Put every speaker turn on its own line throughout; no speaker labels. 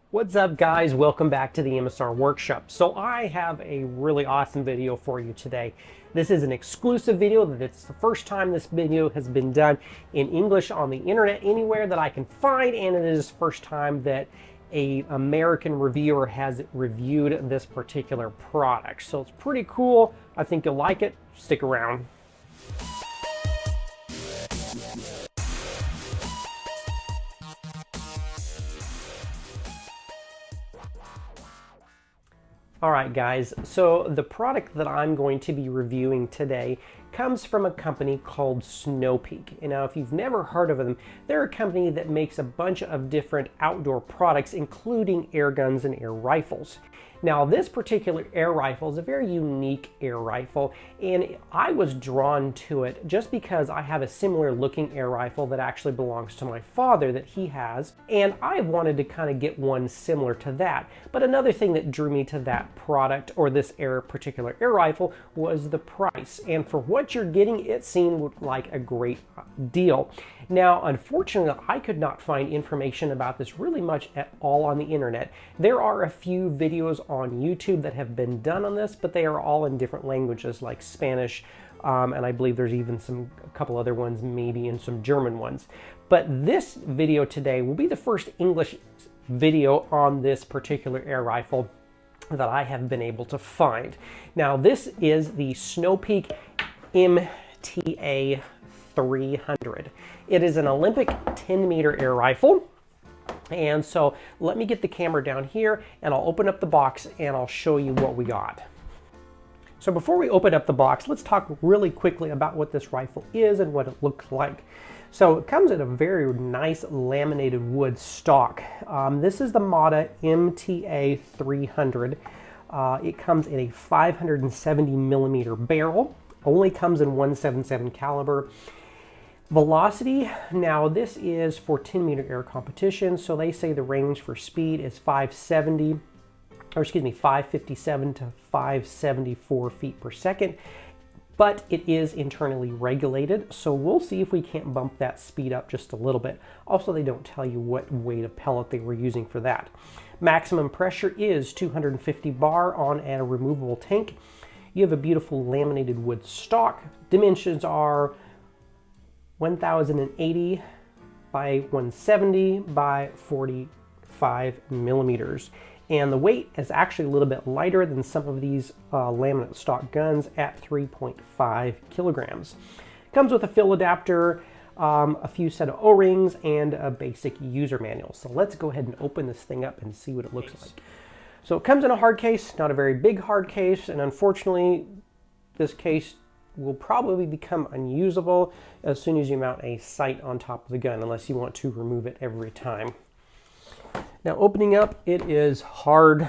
What's up, guys? Welcome back to the MSR Workshop. So I have a really awesome video for you today. This is an exclusive video that it's the first time this video has been done in English on the internet anywhere that I can find, and it is the first time that an American reviewer has reviewed this particular product. So it's pretty cool. I think you'll like it. Stick around. All right, guys, so the product that I'm going to be reviewing today comes from a company called Snowpeak. And now, if you've never heard of them, they're a company that makes a bunch of different outdoor products, including air guns and air rifles. Now, this particular air rifle is a very unique air rifle, and I was drawn to it just because I have a similar looking air rifle that actually belongs to my father that he has, and I wanted to kind of get one similar to that. But another thing that drew me to that product, or this particular air rifle, was the price. And for what you're getting, it seemed like a great deal. Now, unfortunately, I could not find information about this really much at all on the internet. There are a few videos on YouTube that have been done on this, but they are all in different languages like Spanish, and I believe there's even a couple other ones, maybe, and some German ones. But this video today will be the first English video on this particular air rifle that I have been able to find. Now, this is the Snowpeak MAT300. It is an Olympic 10-meter air rifle. And so let me get the camera down here and I'll open up the box and I'll show you what we got. So before we open up the box, let's talk really quickly about what this rifle is and what it looks like. So it comes in a very nice laminated wood stock. This is the MATA MTA300. It comes in a 570 millimeter barrel, only comes in 177 caliber. Velocity, now this is for 10-meter air competition, so they say the range for speed is 557 to 574 feet per second, but it is internally regulated, so we'll see if we can't bump that speed up just a little bit. Also, they don't tell you what weight of pellet they were using for that. Maximum pressure is 250 bar on a removable tank. You have a beautiful laminated wood stock. Dimensions are 1080 by 170 by 45 millimeters. And the weight is actually a little bit lighter than some of these laminate stock guns at 3.5 kilograms. Comes with a fill adapter, a few set of O-rings, and a basic user manual. So let's go ahead and open this thing up and see what it looks like. So it comes in a hard case, not a very big hard case, and unfortunately this case will probably become unusable as soon as you mount a sight on top of the gun, unless you want to remove it every time. Now, opening up, it is hard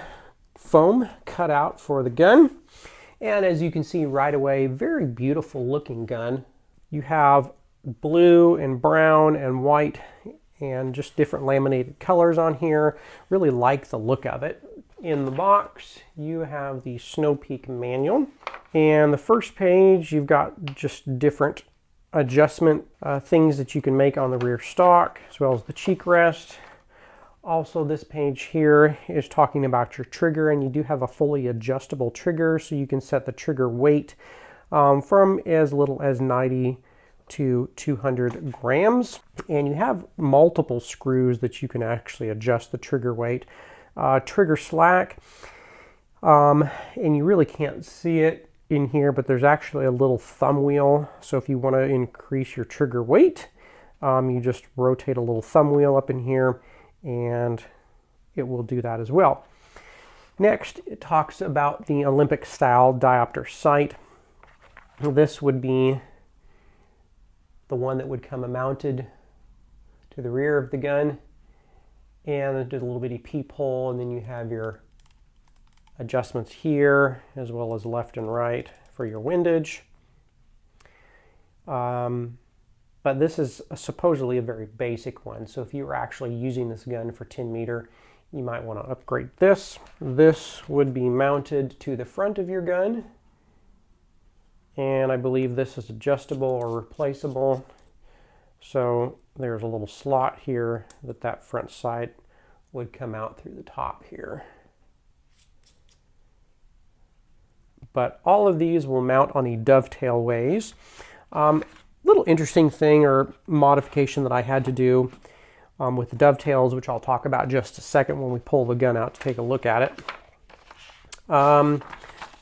foam cut out for the gun. And as you can see right away, very beautiful looking gun. You have blue and brown and white and just different laminated colors on here. Really like the look of it. In the box, you have the Snowpeak manual. And the first page, you've got just different adjustment things that you can make on the rear stock, as well as the cheek rest. Also, this page here is talking about your trigger, and you do have a fully adjustable trigger, so you can set the trigger weight from as little as 90 to 200 grams. And you have multiple screws that you can actually adjust the trigger weight. Trigger slack, and you really can't see it in here, but there's actually a little thumb wheel. So if you want to increase your trigger weight, you just rotate a little thumb wheel up in here and it will do that as well. Next, it talks about the Olympic style diopter sight. This would be the one that would come mounted to the rear of the gun, and there's a little bitty peephole, and then you have your adjustments here, as well as left and right for your windage. But this is supposedly a very basic one, so if you were actually using this gun for 10 meter, you might want to upgrade this. This would be mounted to the front of your gun, and I believe this is adjustable or replaceable. So there's a little slot here that front sight would come out through the top here. But all of these will mount on a dovetail ways. Little interesting thing or modification that I had to do with the dovetails, which I'll talk about just a second when we pull the gun out to take a look at it.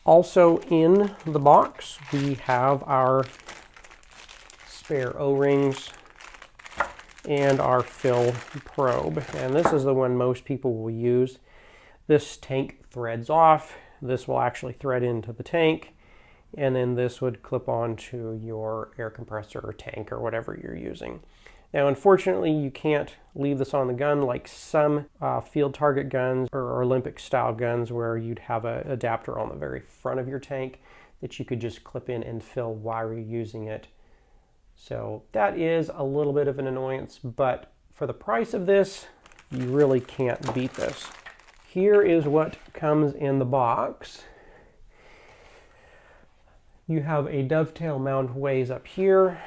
Also in the box, we have our spare O-rings and our fill probe. And this is the one most people will use. This tank threads off. This will actually thread into the tank. And then this would clip onto your air compressor or tank or whatever you're using. Now, unfortunately, you can't leave this on the gun like some field target guns or Olympic style guns where you'd have an adapter on the very front of your tank that you could just clip in and fill while you're using it. So that is a little bit of an annoyance, but for the price of this, you really can't beat this. Here is what comes in the box. You have a dovetail mount ways up here.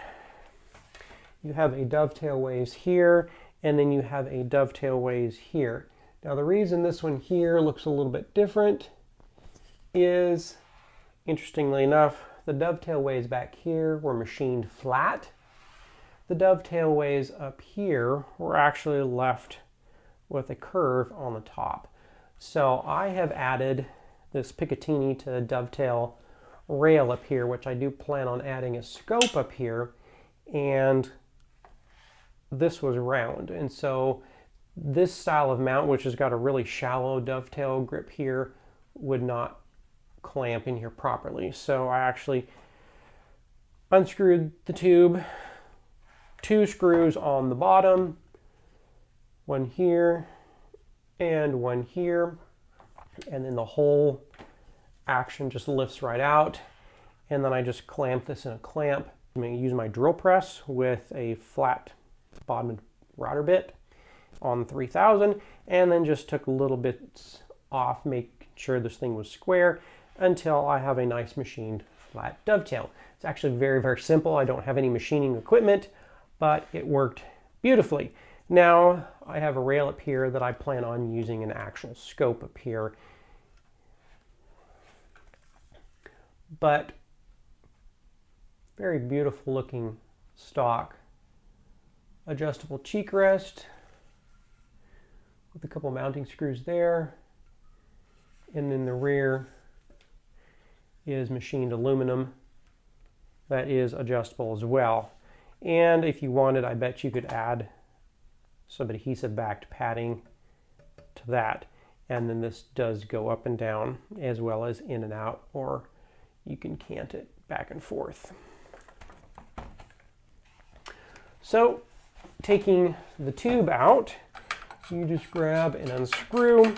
You have a dovetail ways here, and then you have a dovetail ways here. Now the reason this one here looks a little bit different is, interestingly enough, the dovetail ways back here were machined flat. The dovetail ways up here were actually left with a curve on the top. So I have added this Picatinny to the dovetail rail up here, which I do plan on adding a scope up here, and this was round. And so this style of mount, which has got a really shallow dovetail grip here, would not clamp in here properly. So I actually unscrewed the tube, 2 screws on the bottom, one here and one here, and then the whole action just lifts right out. And then I just clamp this in a clamp. I'm going to use my drill press with a flat bottomed router bit on 3000, and then just took little bits off, making sure this thing was square until I have a nice machined flat dovetail. It's actually very, very simple. I don't have any machining equipment, but it worked beautifully. Now I have a rail up here that I plan on using an actual scope up here. But very beautiful looking stock. Adjustable cheek rest with a couple mounting screws there. And then the rear is machined aluminum that is adjustable as well. And if you wanted, I bet you could add some adhesive backed padding to that. And then this does go up and down as well as in and out, or you can cant it back and forth. So taking the tube out, you just grab and unscrew.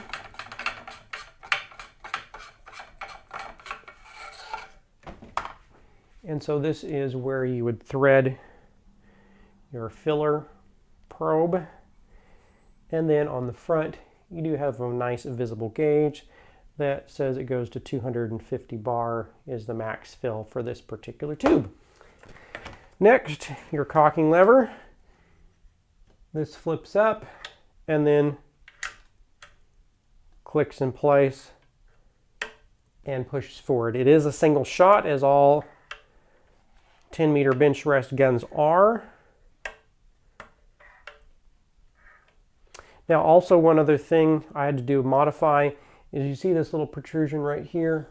And so this is where you would thread your filler probe. And then on the front, you do have a nice visible gauge that says it goes to 250 bar is the max fill for this particular tube. Next, your cocking lever. This flips up and then clicks in place and pushes forward. It is a single shot, as all 10-meter bench rest guns are. Now also, one other thing I had to do modify is, you see this little protrusion right here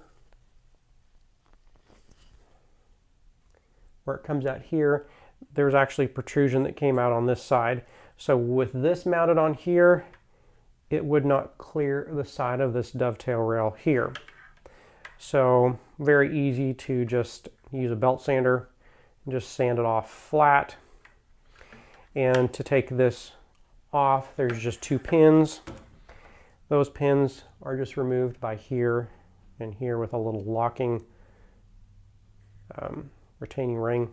where it comes out here. There's actually protrusion that came out on this side. So with this mounted on here, it would not clear the side of this dovetail rail here. So very easy to just use a belt sander and just sand it off flat. And to take this off, there's just 2 pins. Those pins are just removed by here and here with a little locking retaining ring.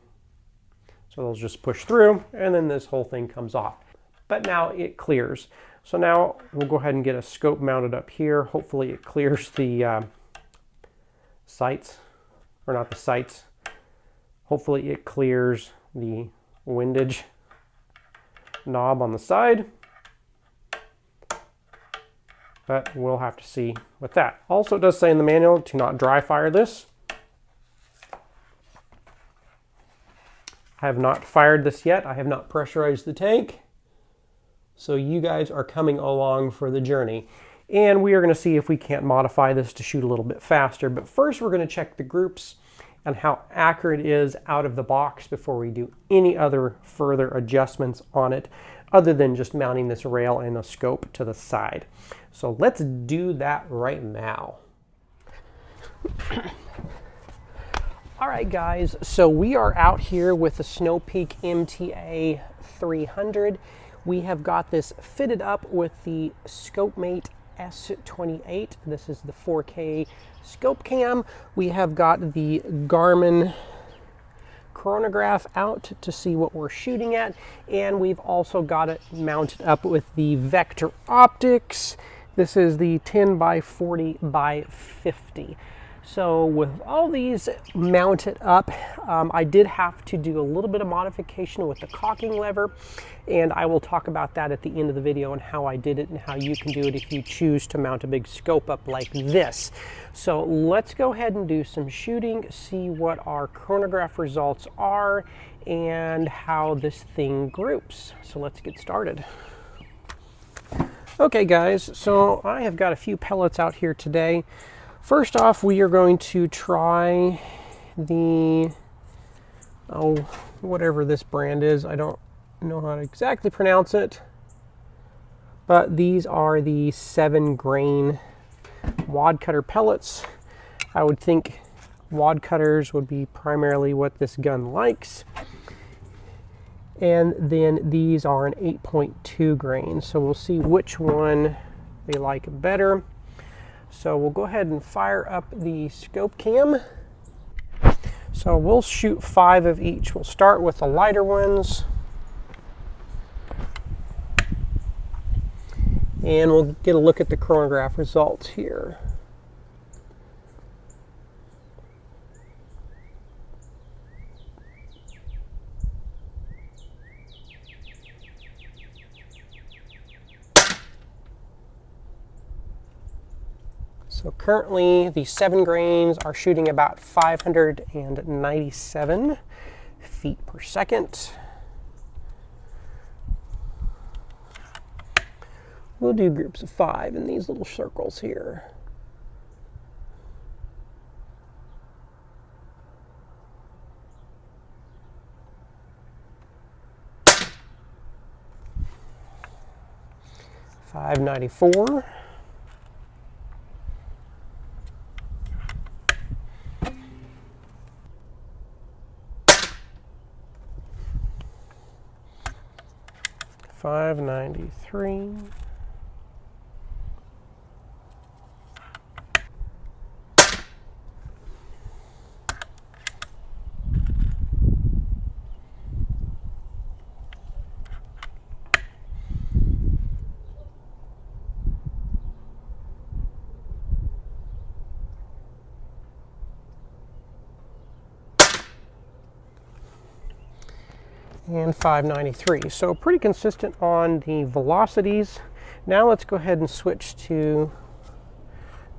So those just push through, and then this whole thing comes off. But now it clears. So now we'll go ahead and get a scope mounted up here. Hopefully it clears the sights, or not the sights. Hopefully it clears the windage knob on the side. but we'll have to see with that. Also, it does say in the manual to not dry fire this. I have not fired this yet. I have not pressurized the tank. So you guys are coming along for the journey. And we are going to see if we can't modify this to shoot a little bit faster. But first we're going to check the groups and how accurate it is out of the box before we do any other further adjustments on it, other than just mounting this rail and a scope to the side. So let's do that right now. All right, guys, so we are out here with the Snowpeak MAT300. We have got this fitted up with the Scopemate S28. This is the 4K scope cam. We have got the Garmin Chronograph out to see what we're shooting at, and we've also got it mounted up with the Vector Optics. This is the 10 by 40 by 50. So with all these mounted up, I did have to do a little bit of modification with the cocking lever, and I will talk about that at the end of the video and how I did it and how you can do it if you choose to mount a big scope up like this. So let's go ahead and do some shooting, see what our chronograph results are and how this thing groups. So let's get started. Okay guys, so I have got a few pellets out here today. First off, we are going to try the, whatever this brand is. I don't know how to exactly pronounce it, but these are the 7-grain wad cutter pellets. I would think wad cutters would be primarily what this gun likes. And then these are an 8.2 grain. So we'll see which one they like better. So we'll go ahead and fire up the scope cam. So we'll shoot 5 of each. We'll start with the lighter ones. And we'll get a look at the chronograph results here. So currently the 7 grains are shooting about 597 feet per second. We'll do groups of 5 in these little circles here. $594. $593. And 593. So pretty consistent on the velocities. Now let's go ahead and switch to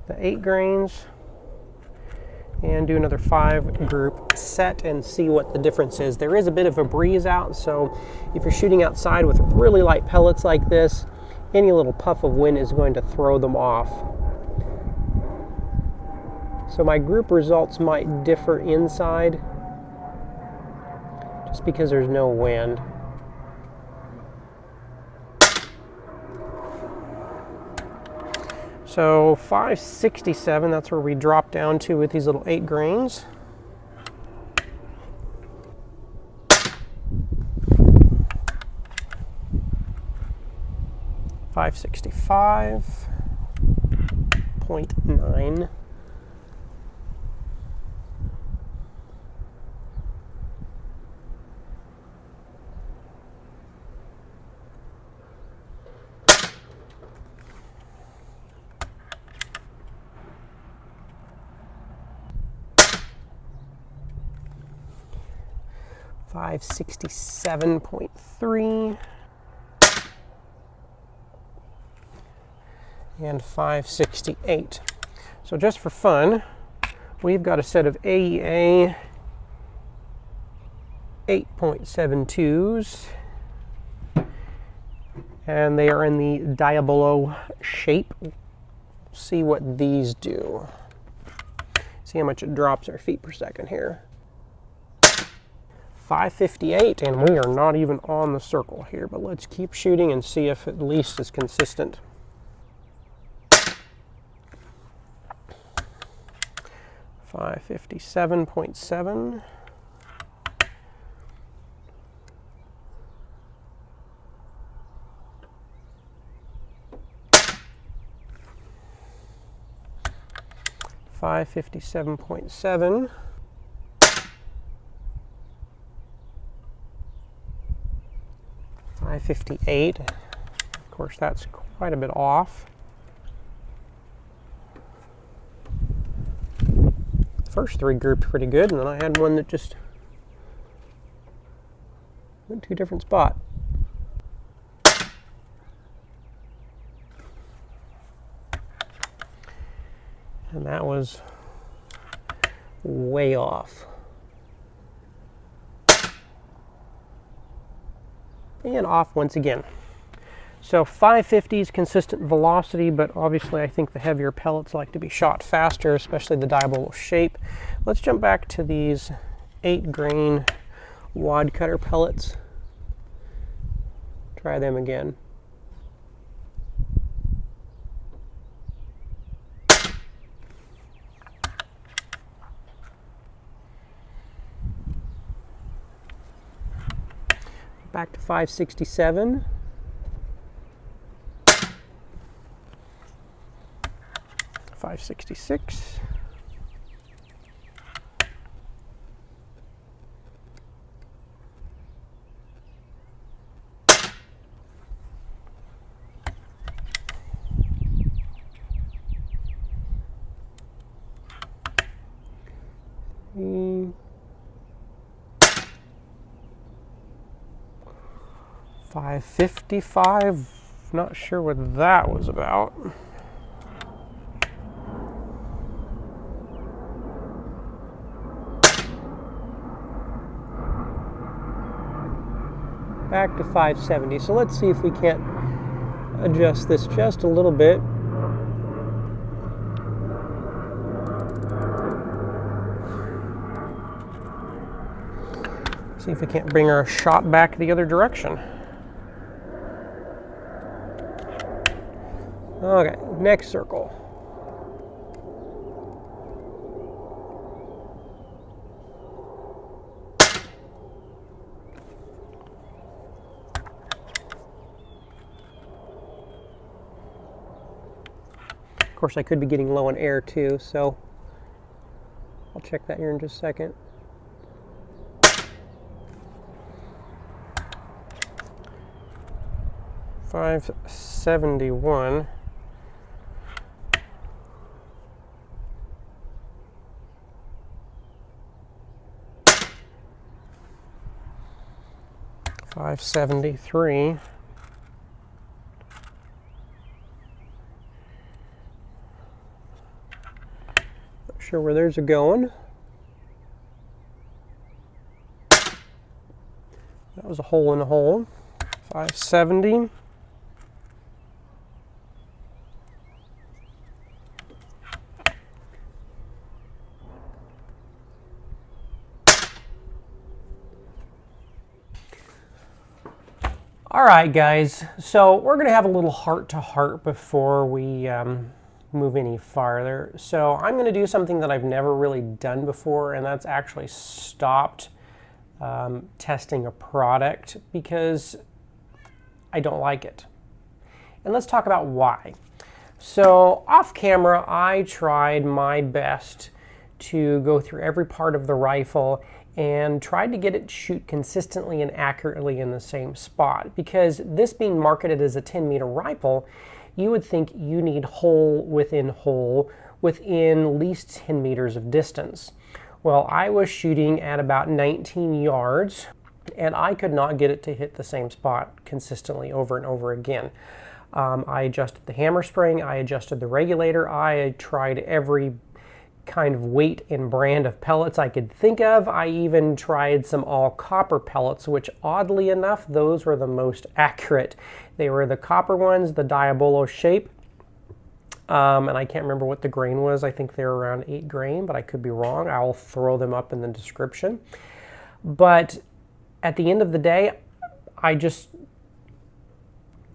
the 8 grains and do another 5 group set and see what the difference is. There is a bit of a breeze out, so if you're shooting outside with really light pellets like this, any little puff of wind is going to throw them off. So my group results might differ inside, just because there's no wind. So 567, that's where we drop down to with these little 8 grains. $565.9. $567.3. and 568. So just for fun, we've got a set of AEA 8.72s, and they are in the Diabolo shape. See what these do. See how much it drops our feet per second here. 558, and we are not even on the circle here, but let's keep shooting and see if at least it's consistent. 557.7. 557.7. 558. Of course, that's quite a bit off. The first three grouped pretty good, and then I had one that just went to a different spot. And that was way off. And off once again. So 550 is consistent velocity, but obviously I think the heavier pellets like to be shot faster, especially the Diabolo shape. Let's jump back to these 8-grain wad cutter pellets. Try them again. Back to 567. 566. 555, not sure what that was about. Back to 570, so let's see if we can't adjust this just a little bit. See if we can't bring our shot back the other direction. Okay, next circle. Of course, I could be getting low on air too, so I'll check that here in just a second. $571. 573. Not sure where those are going. That was a hole in a hole. 570. 'Alright guys, so we're going to have a little heart-to-heart before we move any farther. So I'm going to do something that I've never really done before, and that's actually stopped testing a product because I don't like it. And let's talk about why. So off camera, I tried my best to go through every part of the rifle and tried to get it to shoot consistently and accurately in the same spot. Because this being marketed as a 10-meter rifle, you would think you need hole within at least 10 meters of distance. Well, I was shooting at about 19 yards, and I could not get it to hit the same spot consistently over and over again. I adjusted the hammer spring, I adjusted the regulator, I tried every kind of weight and brand of pellets I could think of. I even tried some all copper pellets, which oddly enough, those were the most accurate. They were the copper ones, the diabolo shape, and I can't remember what the grain was. I think they were around 8 grain, but I could be wrong. I'll throw them up in the description. But at the end of the day, I just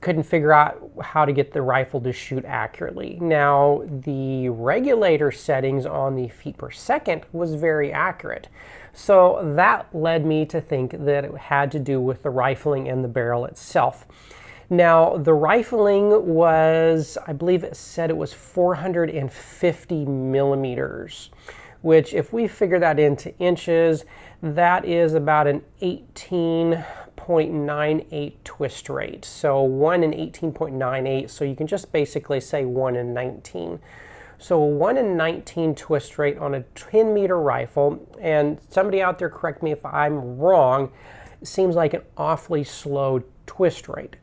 couldn't figure out how to get the rifle to shoot accurately. Now, the regulator settings on the feet per second was very accurate. So that led me to think that it had to do with the rifling and the barrel itself. Now, the rifling was, I believe it said it was 450 millimeters, which if we figure that into inches, that is about an 18.98 twist rate. So 1 in 18.98, so you can just basically say 1 in 19. So a 1 in 19 twist rate on a 10-meter rifle, and somebody out there correct me if I'm wrong, seems like an awfully slow twist rate,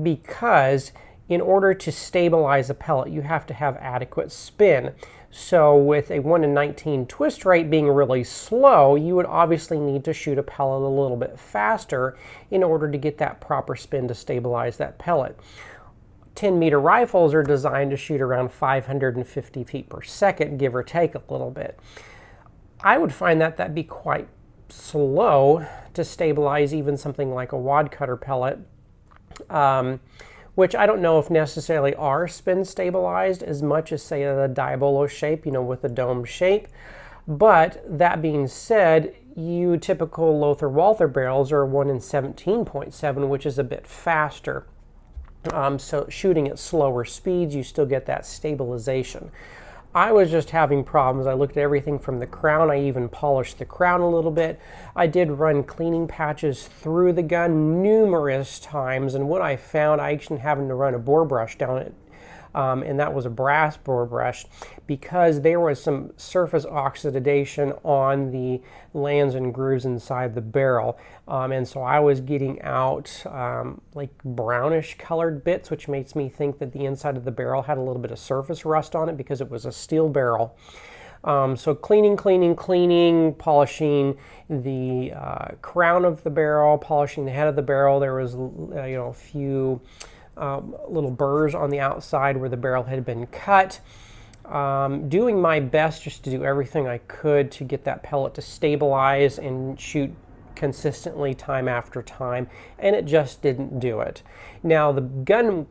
because in order to stabilize a pellet, you have to have adequate spin. So with a 1 in 19 twist rate being really slow, you would obviously need to shoot a pellet a little bit faster in order to get that proper spin to stabilize that pellet. 10-meter rifles are designed to shoot around 550 feet per second, give or take a little bit. I would find that that'd be quite slow to stabilize even something like a wad cutter pellet, which I don't know if necessarily are spin stabilized as much as, say, the diabolo shape, with the dome shape. But that being said, you typical Lothar Walther barrels are 1 in 17.7, which is a bit faster. So shooting at slower speeds, you still get that stabilization. I was just having problems. I looked at everything from the crown. I even polished the crown a little bit. I did run cleaning patches through the gun numerous times, and what I found, I actually having to run a bore brush down it, and that was a brass bore brush, because there was some surface oxidation on the lands and grooves inside the barrel, and so I was getting out like brownish colored bits, which makes me think that the inside of the barrel had a little bit of surface rust on it because it was a steel barrel. So cleaning, polishing the crown of the barrel, polishing the head of the barrel. There was a few little burrs on the outside where the barrel had been cut. Doing my best just to do everything I could to get that pellet to stabilize and shoot consistently time after time, and it just didn't do it. Now, the gun,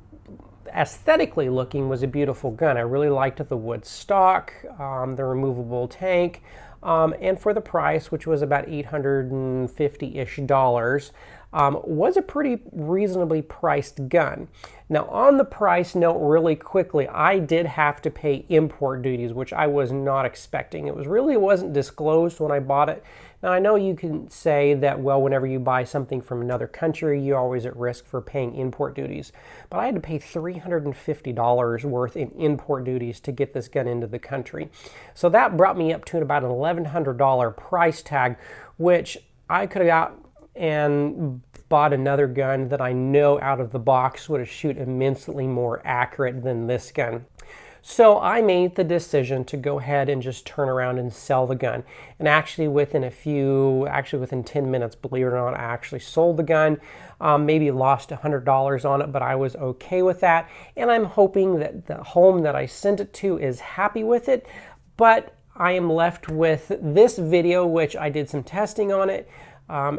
aesthetically looking, was a beautiful gun. I really liked the wood stock, the removable tank, and for the price, which was about $850-ish, was a pretty reasonably priced gun. Now, on the price note, really quickly, I did have to pay import duties, which I was not expecting. It wasn't disclosed when I bought it. Now, I know you can say that, well, whenever you buy something from another country, you're always at risk for paying import duties. But I had to pay $350 worth in import duties to get this gun into the country. So that brought me up to about an $1,100 price tag, which I could have got and bought another gun that I know out of the box would have shoot immensely more accurate than this gun. So I made the decision to go ahead and just turn around and sell the gun. And actually within 10 minutes, believe it or not, I actually sold the gun. Maybe lost $100 on it, but I was okay with that. And I'm hoping that the home that I sent it to is happy with it. But I am left with this video, which I did some testing on it.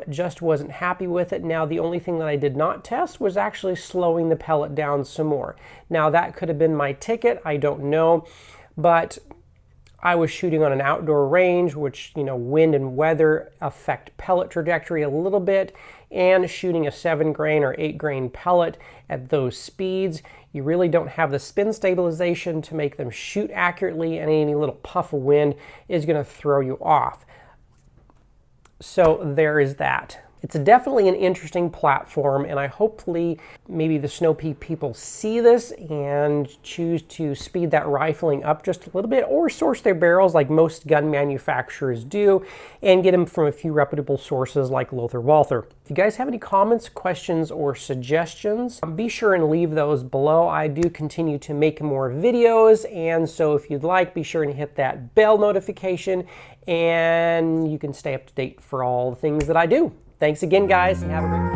Just wasn't happy with it. Now, the only thing that I did not test was actually slowing the pellet down some more. Now, that could have been my ticket, I don't know, but I was shooting on an outdoor range, which, wind and weather affect pellet trajectory a little bit, and shooting a 7 grain or 8 grain pellet at those speeds, you really don't have the spin stabilization to make them shoot accurately, and any little puff of wind is going to throw you off. So there is that. It's definitely an interesting platform, and I hopefully maybe the Snowpeak people see this and choose to speed that rifling up just a little bit, or source their barrels like most gun manufacturers do and get them from a few reputable sources like Lothar Walther. If you guys have any comments, questions, or suggestions, be sure and leave those below. I do continue to make more videos, and so if you'd like, be sure and hit that bell notification and you can stay up to date for all the things that I do. Thanks again, guys, and have a great day.